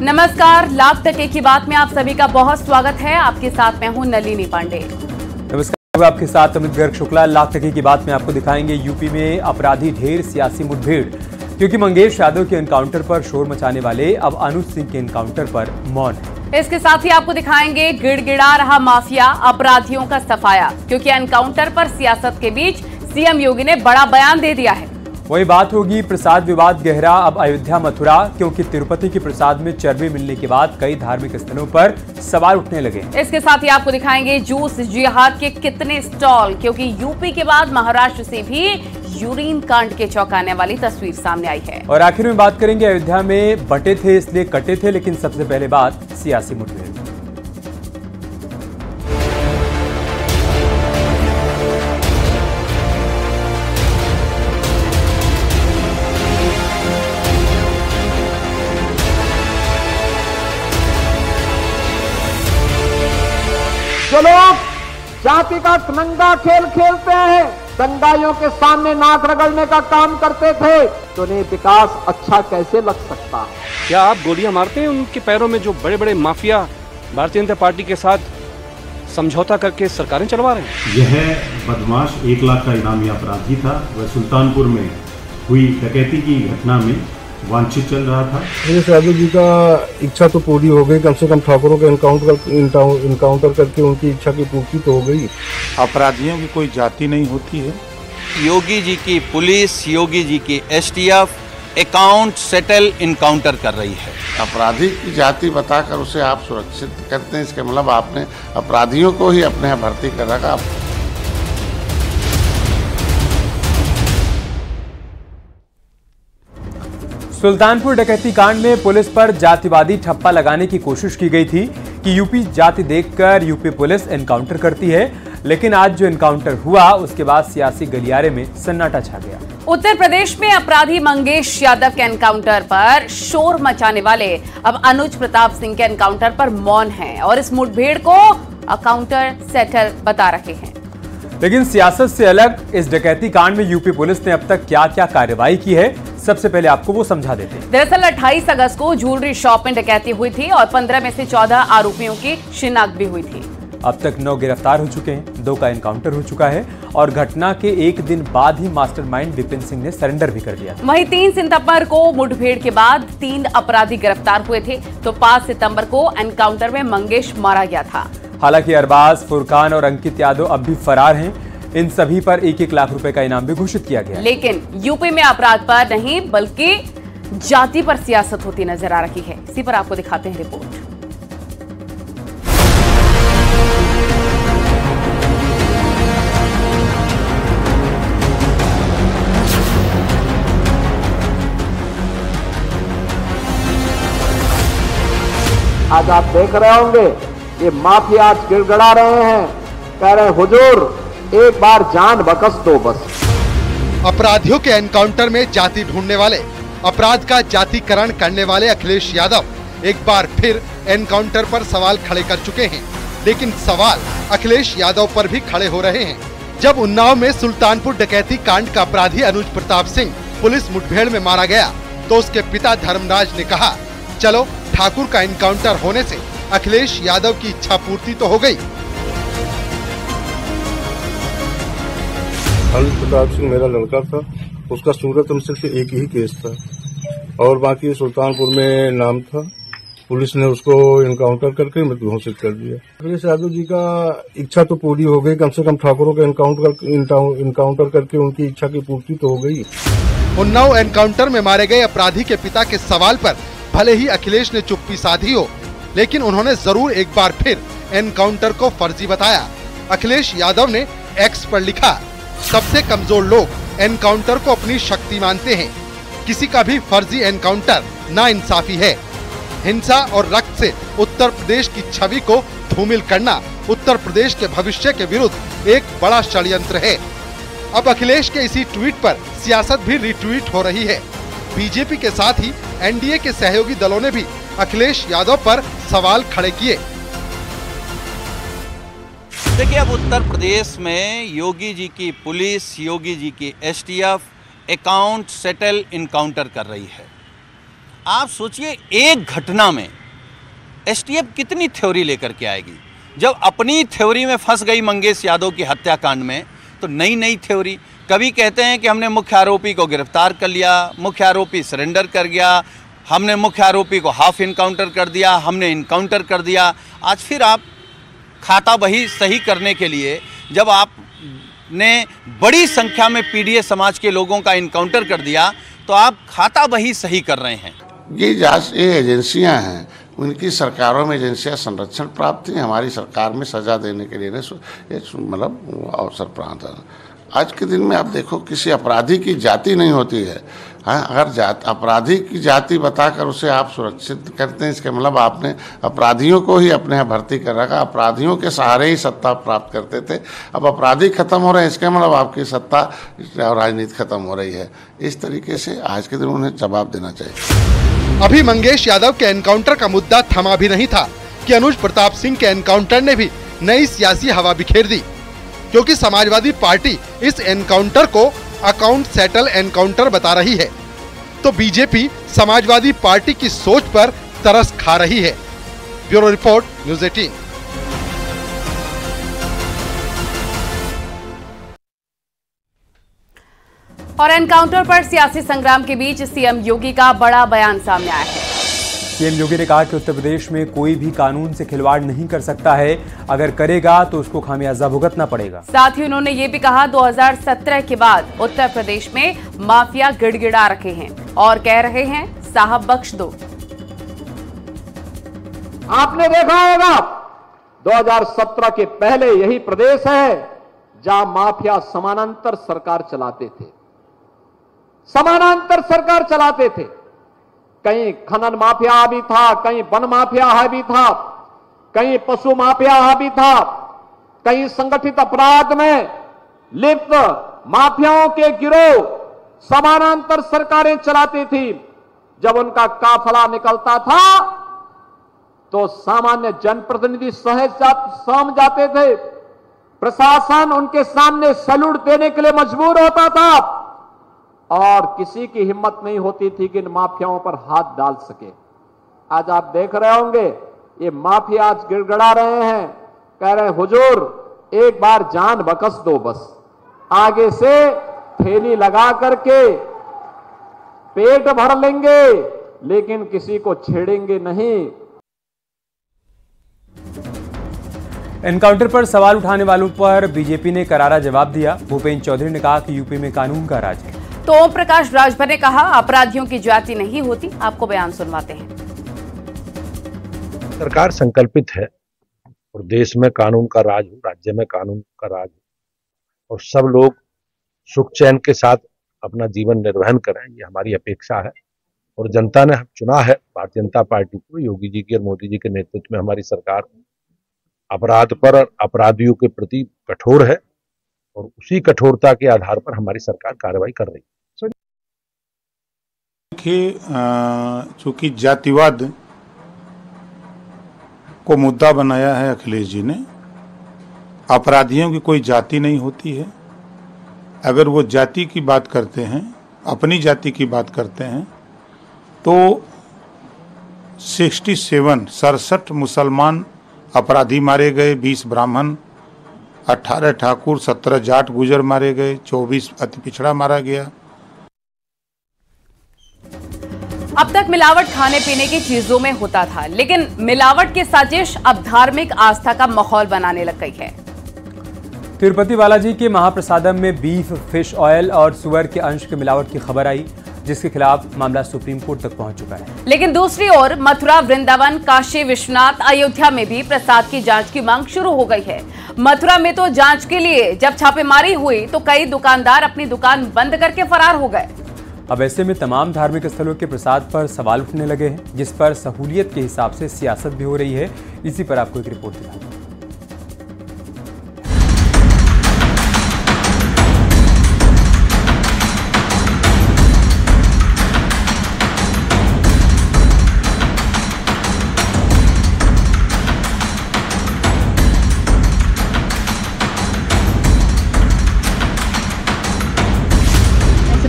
नमस्कार, लाख टके की बात में आप सभी का बहुत स्वागत है। आपके साथ मैं हूं नलिनी पांडे। नमस्कार, आपके साथ अमित गर्ग शुक्ला। लाख टके की बात में आपको दिखाएंगे यूपी में अपराधी ढेर, सियासी मुठभेड़। क्योंकि मंगेश यादव के एनकाउंटर पर शोर मचाने वाले अब अनुज सिंह के एनकाउंटर पर मौन है। इसके साथ ही आपको दिखाएंगे गिड़गिड़ा रहा माफिया, अपराधियों का सफाया। क्योंकि एनकाउंटर पर सियासत के बीच सीएम योगी ने बड़ा बयान दे दिया है। वही बात होगी प्रसाद विवाद गहरा, अब अयोध्या मथुरा। क्योंकि तिरुपति के प्रसाद में चर्बी मिलने के बाद कई धार्मिक स्थलों पर सवाल उठने लगे। इसके साथ ही आपको दिखाएंगे जूस जिहाद के कितने स्टॉल। क्योंकि यूपी के बाद महाराष्ट्र से भी यूरिन कांड के चौंकाने वाली तस्वीर सामने आई है। और आखिर में बात करेंगे अयोध्या में बटे थे इसलिए कटे थे, लेकिन सबसे पहले बात सियासी मुठभेड़। जो लोग जाति का नंगा खेल खेलते हैं, दंगाइयों के सामने नाक रगड़ने का काम करते थे, तो उन्हें विकास अच्छा कैसे लग सकता है? क्या आप गोलियां मारते हैं उनके पैरों में जो बड़े बड़े माफिया भारतीय जनता पार्टी के साथ समझौता करके सरकारें चलवा रहे हैं? यह बदमाश 1 लाख का इनामी अपराधी था। वह सुल्तानपुर में हुई डकैती की घटना में वांछित चल रहा था। अखिलेश यादव जी का इच्छा तो पूरी हो गई, कम से कम ठाकुरों का इनकाउंटर करके उनकी इच्छा की पूर्ति तो हो गई। अपराधियों की कोई जाति नहीं होती है। योगी जी की पुलिस, योगी जी की एसटीएफ अकाउंट सेटल इनकाउंटर कर रही है। अपराधी की जाति बताकर उसे आप सुरक्षित करते हैं, इसके मतलब आपने अपराधियों को ही अपने यहाँ भर्ती कर रखा। सुल्तानपुर डकैती कांड में पुलिस पर जातिवादी ठप्पा लगाने की कोशिश की गई थी कि यूपी जाति देखकर यूपी पुलिस एनकाउंटर करती है। लेकिन आज जो एनकाउंटर हुआ उसके बाद सियासी गलियारे में सन्नाटा छा गया। उत्तर प्रदेश में अपराधी मंगेश यादव के एनकाउंटर पर शोर मचाने वाले अब अनुज प्रताप सिंह के एनकाउंटर पर मौन हैं और इस मुठभेड़ को अकाउंटर सेटल बता रहे हैं। लेकिन सियासत से अलग इस डकैती कांड में यूपी पुलिस ने अब तक क्या क्या कार्रवाई की है, सबसे पहले आपको वो समझा देते हैं। दरअसल 28 अगस्त को ज्वेलरी शॉप में डकैती हुई थी और 15 में से 14 आरोपियों की शिनाख्त भी हुई थी। अब तक 9 गिरफ्तार हो चुके हैं, 2 का एनकाउंटर हो चुका है और घटना के एक दिन बाद ही मास्टरमाइंड विपिन सिंह ने सरेंडर भी कर दिया। वहीं 3 सितंबर को मुठभेड़ के बाद 3 अपराधी गिरफ्तार हुए थे, तो 5 सितंबर को एनकाउंटर में मंगेश मारा गया था। हालांकि अरबाज, फुरकान और अंकित यादव अब भी फरार हैं। इन सभी पर 1-1 लाख रुपए का इनाम भी घोषित किया गया। लेकिन यूपी में अपराध पर नहीं बल्कि जाति पर सियासत होती नजर आ रही है। इसी पर आपको दिखाते हैं रिपोर्ट। आज आप देख रहे होंगे ये माफिया आज गिड़गड़ा रहे हैं, कह रहे हुजूर एक बार जान बख्श दो बस। अपराधियों के एनकाउंटर में जाति ढूंढने वाले, अपराध का जातिकरण करने वाले अखिलेश यादव एक बार फिर एनकाउंटर पर सवाल खड़े कर चुके हैं। लेकिन सवाल अखिलेश यादव पर भी खड़े हो रहे हैं। जब उन्नाव में सुल्तानपुर डकैती कांड का अपराधी अनुज प्रताप सिंह पुलिस मुठभेड़ में मारा गया, तो उसके पिता धर्मराज ने कहा, चलो ठाकुर का एनकाउंटर होने से अखिलेश यादव की इच्छा पूर्ति तो हो गई। अनुज प्रताप सिंह मेरा लड़का था, उसका सूरत में सिर्फ एक ही केस था और बाकी सुल्तानपुर में नाम था। पुलिस ने उसको इनकाउंटर करके मृत्यु घोषित कर दिया। अखिलेश यादव जी का इच्छा तो पूरी हो गई, कम से कम ठाकुरों का इनकाउंटर करके उनकी इच्छा की पूर्ति तो हो गई। उन्नाव एनकाउंटर में मारे गए अपराधी के पिता के सवाल पर भले ही अखिलेश ने चुप्पी साधी हो, लेकिन उन्होंने जरूर एक बार फिर एनकाउंटर को फर्जी बताया। अखिलेश यादव ने एक्स पर लिखा, सबसे कमजोर लोग एनकाउंटर को अपनी शक्ति मानते हैं। किसी का भी फर्जी एनकाउंटर नाइंसाफी है। हिंसा और रक्त से उत्तर प्रदेश की छवि को धूमिल करना उत्तर प्रदेश के भविष्य के विरुद्ध एक बड़ा षड्यंत्र है। अब अखिलेश के इसी ट्वीट पर सियासत भी रिट्वीट हो रही है। बीजेपी के साथ ही एनडीए के सहयोगी दलों ने भी अखिलेश यादव पर सवाल खड़े किए। देखिए, अब उत्तर प्रदेश में योगी जी की पुलिस, योगी जी की एसटीएफ अकाउंट सेटल इनकाउंटर कर रही है। आप सोचिए एक घटना में एसटीएफ कितनी थ्योरी लेकर के आएगी। जब अपनी थ्योरी में फंस गई मंगेश यादव की हत्याकांड में, तो नई नई थ्योरी, कभी कहते हैं कि हमने मुख्य आरोपी को गिरफ्तार कर लिया, मुख्य आरोपी सरेंडर कर गया, हमने मुख्य आरोपी को हाफ इनकाउंटर कर दिया, हमने इनकाउंटर कर दिया। आज फिर आप खाता बही सही करने के लिए, जब आपने बड़ी संख्या में पीडीए समाज के लोगों का इनकाउंटर कर दिया, तो आप खाता बही सही कर रहे हैं। ये एजेंसियां हैं, उनकी सरकारों में एजेंसियां संरक्षण प्राप्त थी, हमारी सरकार में सजा देने के लिए मतलब अवसर प्राप्त है। आज के दिन में आप देखो, किसी अपराधी की जाति नहीं होती है। हाँ, अगर अपराधी की जाति बताकर उसे आप सुरक्षित करते हैं, इसका मतलब आपने अपराधियों को ही अपने यहाँ भर्ती कर रखा, अपराधियों के सहारे ही सत्ता प्राप्त करते थे। अब अपराधी खत्म हो रहे हैं, इसका मतलब आपकी सत्ता और राजनीति खत्म हो रही है। इस तरीके से आज के दिन उन्हें जवाब देना चाहिए। अभी मंगेश यादव के एनकाउंटर का मुद्दा थमा भी नहीं था कि अनुज प्रताप सिंह के एनकाउंटर ने भी नई सियासी हवा बिखेर दी, क्योंकि समाजवादी पार्टी इस एनकाउंटर को अकाउंट सेटल एनकाउंटर बता रही है, तो बीजेपी समाजवादी पार्टी की सोच पर तरस खा रही है। Bureau report, news 18। और एनकाउंटर पर सियासी संग्राम के बीच सीएम योगी का बड़ा बयान सामने आया है। सीएम योगी ने कहा कि उत्तर प्रदेश में कोई भी कानून से खिलवाड़ नहीं कर सकता है, अगर करेगा तो उसको खामियाजा भुगतना पड़ेगा। साथ ही उन्होंने ये भी कहा 2017 के बाद उत्तर प्रदेश में माफिया गिड़गिड़ा रखे हैं और कह रहे हैं साहब बख्श दो। आपने देखा होगा 2017 के पहले यही प्रदेश है जहां माफिया समानांतर सरकार चलाते थे, समानांतर सरकार चलाते थे। कहीं खनन माफिया हावी था, कहीं वन माफिया हावी था, कहीं पशु माफिया हावी था, कहीं संगठित अपराध में लिप्त माफियाओं के गिरोह समानांतर सरकारें चलाती थी। जब उनका काफिला निकलता था तो सामान्य जनप्रतिनिधि सहम जाते थे, प्रशासन उनके सामने सैल्यूट देने के लिए मजबूर होता था और किसी की हिम्मत नहीं होती थी कि इन माफियाओं पर हाथ डाल सके। आज आप देख रहे होंगे ये माफिया आज गिड़गिड़ा रहे हैं, कह रहे हुजूर एक बार जान बख्श दो, बस आगे से थैली लगा करके पेट भर लेंगे लेकिन किसी को छेड़ेंगे नहीं। एनकाउंटर पर सवाल उठाने वालों पर बीजेपी ने करारा जवाब दिया। भूपेंद्र चौधरी ने कहा कि यूपी में कानून का राज है। तो ओम प्रकाश राजभर ने कहा अपराधियों की जाति नहीं होती। आपको बयान सुनवाते हैं। सरकार संकल्पित है और देश में कानून का राज हो, राज्य में कानून का राज हो और सब लोग सुख चैन के साथ अपना जीवन निर्वहन करें, ये हमारी अपेक्षा है। और जनता ने चुना है भारतीय जनता पार्टी को, योगी जी की और मोदी जी के नेतृत्व में हमारी सरकार अपराध पर और अपराधियों के प्रति कठोर है और उसी कठोरता के आधार पर हमारी सरकार कार्रवाई कर रही है। चूंकि जातिवाद को मुद्दा बनाया है अखिलेश जी ने, अपराधियों की कोई जाति नहीं होती है। अगर वो जाति की बात करते हैं, अपनी जाति की बात करते हैं, तो 67 मुसलमान अपराधी मारे गए, 20 ब्राह्मण, 18 ठाकुर, 17 जाट गुजर मारे गए, 24 अति पिछड़ा मारा गया। अब तक मिलावट खाने पीने की चीजों में होता था, लेकिन मिलावट की साजिश अब धार्मिक आस्था का माहौल बनाने लग गई है। तिरुपति बालाजी के महाप्रसादम में बीफ, फिश ऑयल और सुअर के अंश की मिलावट की खबर आई, जिसके खिलाफ मामला सुप्रीम कोर्ट तक पहुंच चुका है। लेकिन दूसरी ओर मथुरा, वृंदावन, काशी विश्वनाथ, अयोध्या में भी प्रसाद की जांच की मांग शुरू हो गई है। मथुरा में तो जांच के लिए जब छापेमारी हुई तो कई दुकानदार अपनी दुकान बंद करके फरार हो गए। अब ऐसे में तमाम धार्मिक स्थलों के प्रसाद पर सवाल उठने लगे हैं, जिस पर सहूलियत के हिसाब से सियासत भी हो रही है। इसी पर आपको एक रिपोर्ट दिखाते हैं।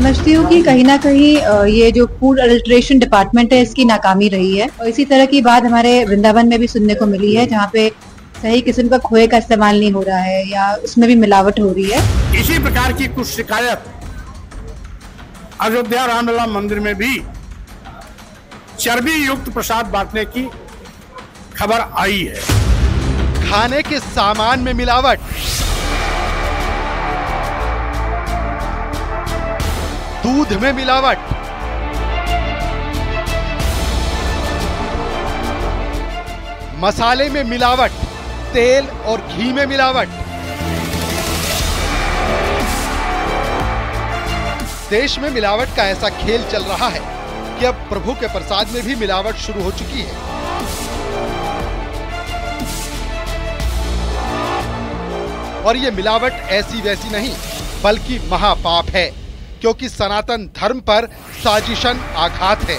समझती हूँ कि कहीं ना कहीं ये जो फूड अडल्ट्रेशन डिपार्टमेंट है इसकी नाकामी रही है और इसी तरह की बात हमारे वृंदावन में भी सुनने को मिली है, जहाँ पे सही किस्म का खोए का इस्तेमाल नहीं हो रहा है या उसमें भी मिलावट हो रही है। इसी प्रकार की कुछ शिकायत अयोध्या रामलला मंदिर में भी चर्बी युक्त प्रसाद बांटने की खबर आई है। खाने के सामान में मिलावट, दूध में मिलावट, मसाले में मिलावट, तेल और घी में मिलावट। देश में मिलावट का ऐसा खेल चल रहा है कि अब प्रभु के प्रसाद में भी मिलावट शुरू हो चुकी है। और ये मिलावट ऐसी वैसी नहीं बल्कि महापाप है, क्योंकि सनातन धर्म पर साजिशन आघात है।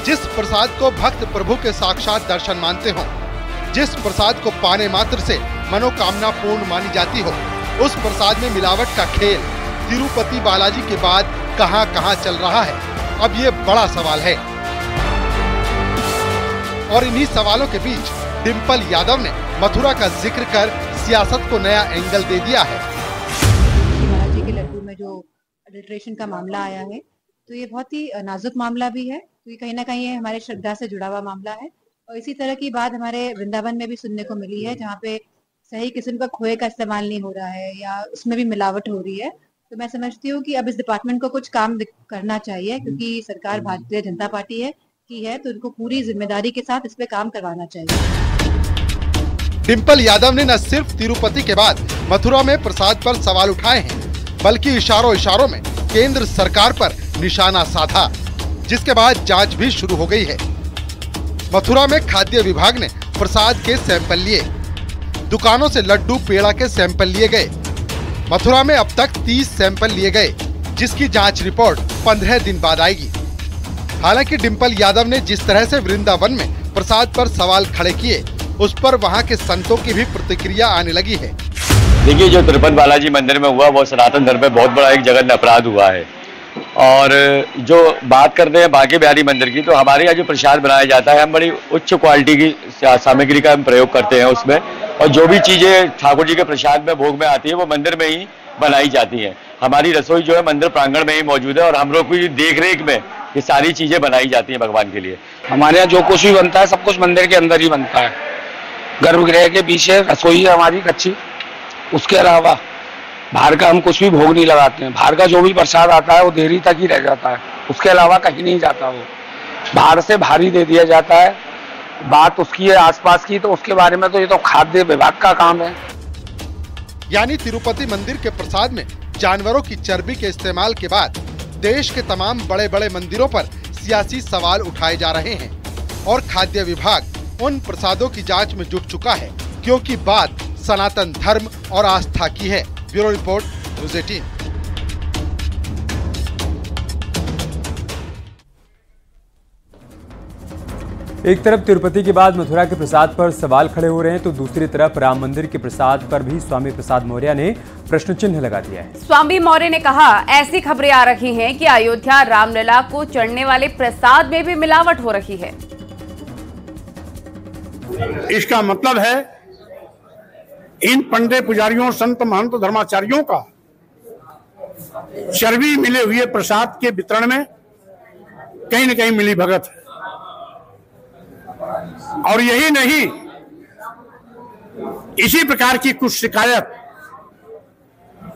जिस प्रसाद को भक्त प्रभु के साक्षात दर्शन मानते हो, जिस प्रसाद को पाने मात्र से मनोकामना पूर्ण मानी जाती हो, उस प्रसाद में मिलावट का खेल तिरुपति बालाजी के बाद कहां-कहां चल रहा है, अब ये बड़ा सवाल है। और इन्हीं सवालों के बीच डिंपल यादव ने मथुरा का जिक्र कर सियासत को नया एंगल दे दिया है। महाराज जी के लड्डू में जो अडल्ट्रेशन का मामला आया है, तो ये बहुत ही नाजुक मामला भी है, क्योंकि कहीं ना कहीं ये हमारे श्रद्धा से जुड़ा हुआ मामला है। और इसी तरह की बात हमारे वृंदावन में भी सुनने को मिली है, जहाँ पे सही किस्म का खोए का इस्तेमाल नहीं हो रहा है या उसमें भी मिलावट हो रही है। तो मैं समझती हूँ कि अब इस डिपार्टमेंट को कुछ काम करना चाहिए, क्योंकि सरकार भारतीय जनता पार्टी है की है, तो उनको पूरी जिम्मेदारी के साथ इस पे काम करवाना चाहिए। डिंपल यादव ने न सिर्फ तिरुपति के बाद मथुरा में प्रसाद पर सवाल उठाए हैं, बल्कि इशारों में केंद्र सरकार पर निशाना साधा, जिसके बाद जांच भी शुरू हो गई है। मथुरा में खाद्य विभाग ने प्रसाद के सैंपल लिए, दुकानों से लड्डू पेड़ा के सैंपल लिए गए। मथुरा में अब तक 30 सैंपल लिए गए, जिसकी जांच रिपोर्ट 15 दिन बाद आएगी। हालांकि डिंपल यादव ने जिस तरह से वृंदावन में प्रसाद पर सवाल खड़े किए, उस पर वहां के संतों की भी प्रतिक्रिया आने लगी है। देखिए, जो तिरुपति बालाजी मंदिर में हुआ वो सनातन धर्म में बहुत बड़ा एक जघन्य अपराध हुआ है। और जो बात करते हैं बांके बिहारी मंदिर की, तो हमारे यहाँ जो प्रसाद बनाया जाता है, हम बड़ी उच्च क्वालिटी की सामग्री का हम प्रयोग करते हैं उसमें, और जो भी चीजें ठाकुर जी के प्रसाद में भोग में आती है वो मंदिर में ही बनाई जाती है। हमारी रसोई जो है मंदिर प्रांगण में ही मौजूद है और हम लोग की देख रेख में ये सारी चीजें बनाई जाती हैं भगवान के लिए। हमारे यहाँ जो कुछ भी बनता है सब कुछ मंदिर के अंदर ही बनता है। गर्भगृह के पीछे रसोई है हमारी कच्ची, उसके अलावा बाहर का हम कुछ भी भोग नहीं लगाते हैं। बाहर का जो भी प्रसाद आता है वो देरी तक ही रह जाता है, उसके अलावा कहीं नहीं जाता। वो बाहर से भारी दे दिया जाता है। बात उसकी है आसपास की, तो उसके बारे में तो ये तो खाद्य विभाग का काम है। यानी तिरुपति मंदिर के प्रसाद में जानवरों की चर्बी के इस्तेमाल के बाद देश के तमाम बड़े बड़े मंदिरों पर सियासी सवाल उठाए जा रहे हैं और खाद्य विभाग उन प्रसादों की जांच में जुट चुका है, क्योंकि बात सनातन धर्म और आस्था की है। Bureau report, news 18। एक तरफ तिरुपति के बाद मथुरा के प्रसाद पर सवाल खड़े हो रहे हैं, तो दूसरी तरफ राम मंदिर के प्रसाद पर भी स्वामी प्रसाद मौर्य ने प्रश्न चिन्ह लगा दिया है। स्वामी मौर्य ने कहा, ऐसी खबरें आ रही हैं कि अयोध्या रामलला को चढ़ने वाले प्रसाद में भी मिलावट हो रही है। इसका मतलब है इन पंडित पुजारियों, संत महंत धर्माचार्यों का चर्बी मिले हुए प्रसाद के वितरण में कहीं न कहीं मिली भगत है। और यही नहीं, इसी प्रकार की कुछ शिकायत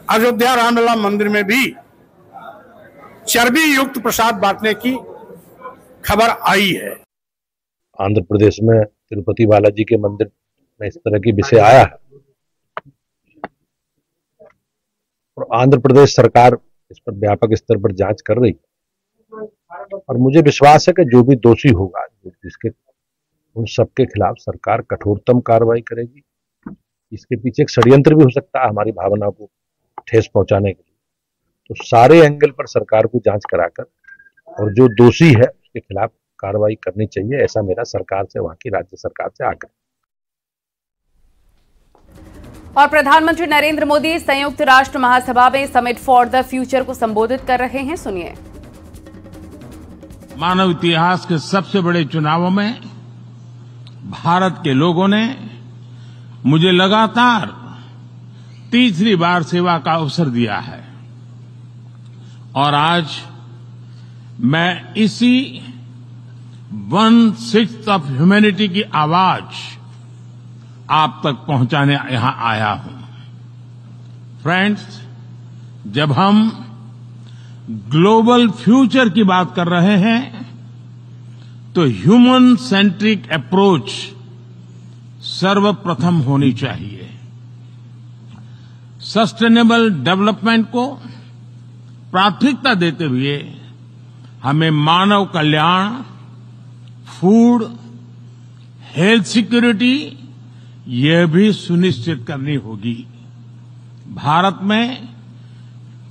अयोध्या रामलला मंदिर में भी चर्बी युक्त प्रसाद बांटने की खबर आई है। आंध्र प्रदेश में तिरुपति बालाजी के मंदिर में इस तरह की विषय आया है और आंध्र प्रदेश सरकार इस पर व्यापक स्तर पर जांच कर रही है और मुझे विश्वास है कि जो भी दोषी होगा, जिसके उन सबके खिलाफ सरकार कठोरतम कार्रवाई करेगी। इसके पीछे एक षड्यंत्र भी हो सकता है हमारी भावना को ठेस पहुंचाने के लिए, तो सारे एंगल पर सरकार को जांच कराकर और जो दोषी है उसके खिलाफ कार्रवाई करनी चाहिए, ऐसा मेरा सरकार से, वहां की राज्य सरकार से आग्रह। और प्रधानमंत्री नरेंद्र मोदी संयुक्त राष्ट्र महासभा में समिट फॉर द फ्यूचर को संबोधित कर रहे हैं, सुनिए। मानव इतिहास के सबसे बड़े चुनावों में भारत के लोगों ने मुझे लगातार तीसरी बार सेवा का अवसर दिया है और आज मैं इसी 1/6 ऑफ ह्यूमैनिटी की आवाज आप तक पहुंचाने यहां आया हूं। फ्रेंड्स, जब हम ग्लोबल फ्यूचर की बात कर रहे हैं तो ह्यूमन सेंट्रिक अप्रोच सर्वप्रथम होनी चाहिए। सस्टेनेबल डेवलपमेंट को प्राथमिकता देते हुए हमें मानव कल्याण, फूड, हेल्थ सिक्योरिटी यह भी सुनिश्चित करनी होगी। भारत में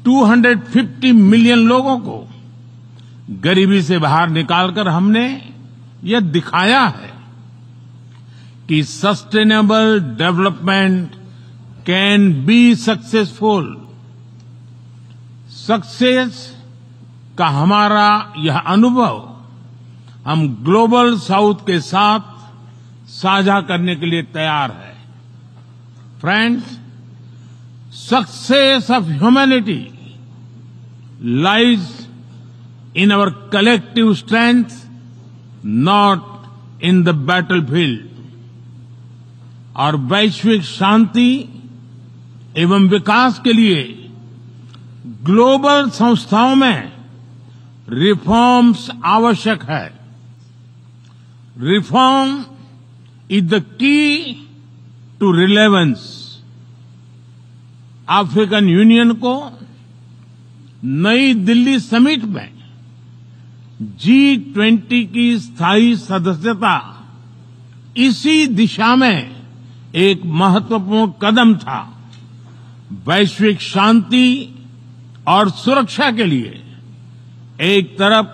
250 मिलियन लोगों को गरीबी से बाहर निकालकर हमने यह दिखाया है कि sustainable development can be successful. Success का हमारा यह अनुभव हम ग्लोबल साउथ के साथ साझा करने के लिए तैयार है। Friends, success of humanity lies in our collective strength, not in the battlefield. और वैश्विक शांति एवं विकास के लिए ग्लोबल संस्थाओं में रिफॉर्म्स आवश्यक है। Reform is the key to relevance. African Union को नई दिल्ली समिट में G20 की स्थायी सदस्यता इसी दिशा में एक महत्वपूर्ण कदम था। वैश्विक शांति और सुरक्षा के लिए एक तरफ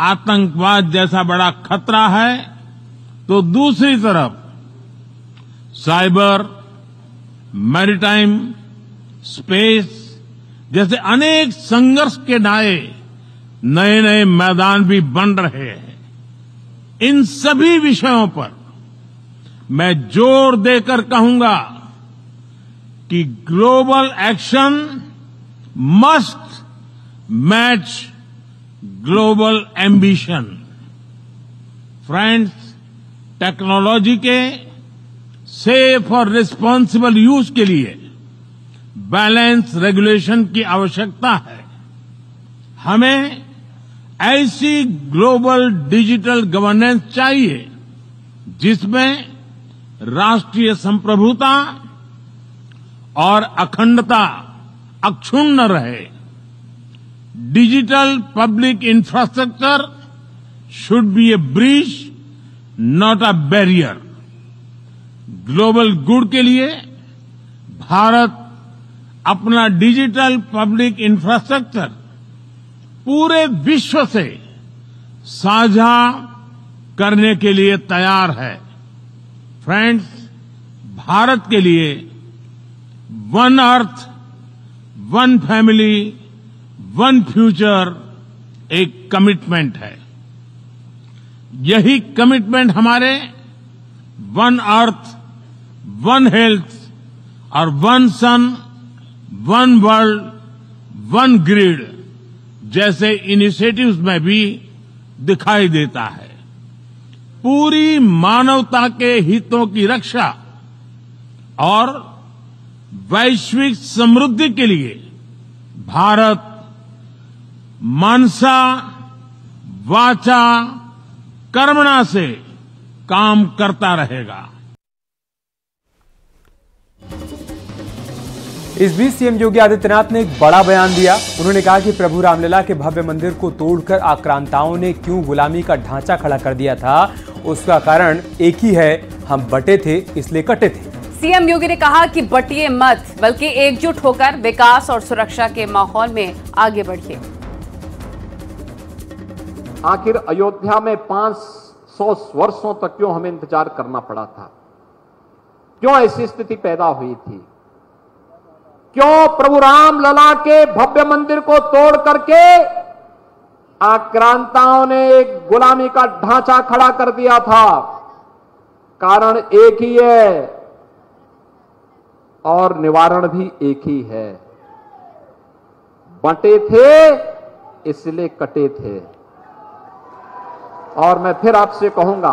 आतंकवाद जैसा बड़ा खतरा है तो दूसरी तरफ साइबर, मैरीटाइम, स्पेस जैसे अनेक संघर्ष के नए नए मैदान भी बन रहे हैं। इन सभी विषयों पर मैं जोर देकर कहूंगा कि global action must match global ambition. Friends, technology के सेफ और रिस्पॉन्सिबल यूज के लिए बैलेंस रेगुलेशन की आवश्यकता है। हमें ऐसी ग्लोबल डिजिटल गवर्नेंस चाहिए जिसमें राष्ट्रीय संप्रभुता और अखंडता अक्षुण्ण रहे। Digital public infrastructure should be A bridge, not a barrier. Global good के लिए भारत अपना डिजिटल पब्लिक इंफ्रास्ट्रक्चर पूरे विश्व से साझा करने के लिए तैयार है। फ्रेंड्स, भारत के लिए one earth, one family, one future एक कमिटमेंट है। यही कमिटमेंट हमारे वन अर्थ, वन हेल्थ और वन सन, वन वर्ल्ड, वन ग्रिड जैसे इनिशिएटिव्स में भी दिखाई देता है। पूरी मानवता के हितों की रक्षा और वैश्विक समृद्धि के लिए भारत मनसा वाचा कर्मणा से काम करता रहेगा। इस बीच सीएम योगी आदित्यनाथ ने एक बड़ा बयान दिया। उन्होंने कहा कि प्रभु रामलला के भव्य मंदिर को तोड़कर आक्रांताओं ने क्यों गुलामी का ढांचा खड़ा कर दिया था, उसका कारण एक ही है, हम बटे थे इसलिए कटे थे। सीएम योगी ने कहा कि बटिए मत, बल्कि एकजुट होकर विकास और सुरक्षा के माहौल में आगे बढ़िए। आखिर अयोध्या में 500 वर्षों तक क्यों हमें इंतजार करना पड़ा था? क्यों ऐसी स्थिति पैदा हुई थी? क्यों प्रभु राम लला के भव्य मंदिर को तोड़ करके आक्रांताओं ने एक गुलामी का ढांचा खड़ा कर दिया था? कारण एक ही है और निवारण भी एक ही है। बंटे थे इसलिए कटे थे। और मैं फिर आपसे कहूंगा,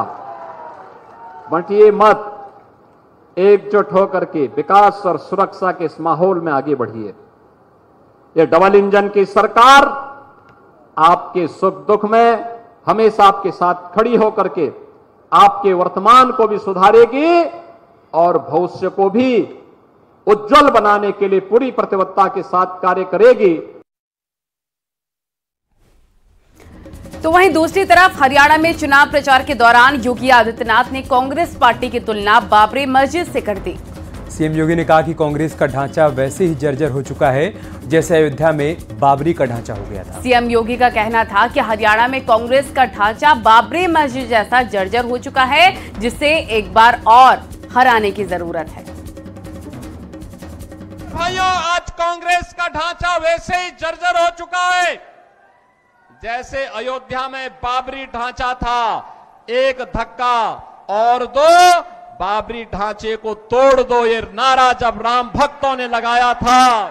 बंटिए मत, एकजुट होकर के विकास और सुरक्षा के इस माहौल में आगे बढ़िए। ये डबल इंजन की सरकार आपके सुख दुख में हमेशा आपके साथ खड़ी होकर के आपके वर्तमान को भी सुधारेगी और भविष्य को भी उज्जवल बनाने के लिए पूरी प्रतिबद्धता के साथ कार्य करेगी। तो वहीं दूसरी तरफ हरियाणा में चुनाव प्रचार के दौरान योगी आदित्यनाथ ने कांग्रेस पार्टी की तुलना बाबरी मस्जिद से कर दी। सीएम योगी ने कहा कि कांग्रेस का ढांचा वैसे ही जर्जर हो चुका है जैसे अयोध्या में बाबरी का ढांचा हो गया था। सीएम योगी का कहना था कि हरियाणा में कांग्रेस का ढांचा बाबरी मस्जिद जैसा जर्जर हो चुका है, जिसे एक बार और हराने की जरूरत है। भाइयों, आज कांग्रेस का ढांचा वैसे ही जर्जर हो चुका है जैसे अयोध्या में बाबरी ढांचा था। एक धक्का और दो, बाबरी ढांचे को तोड़ दो, ये नारा जब राम भक्तों ने लगाया था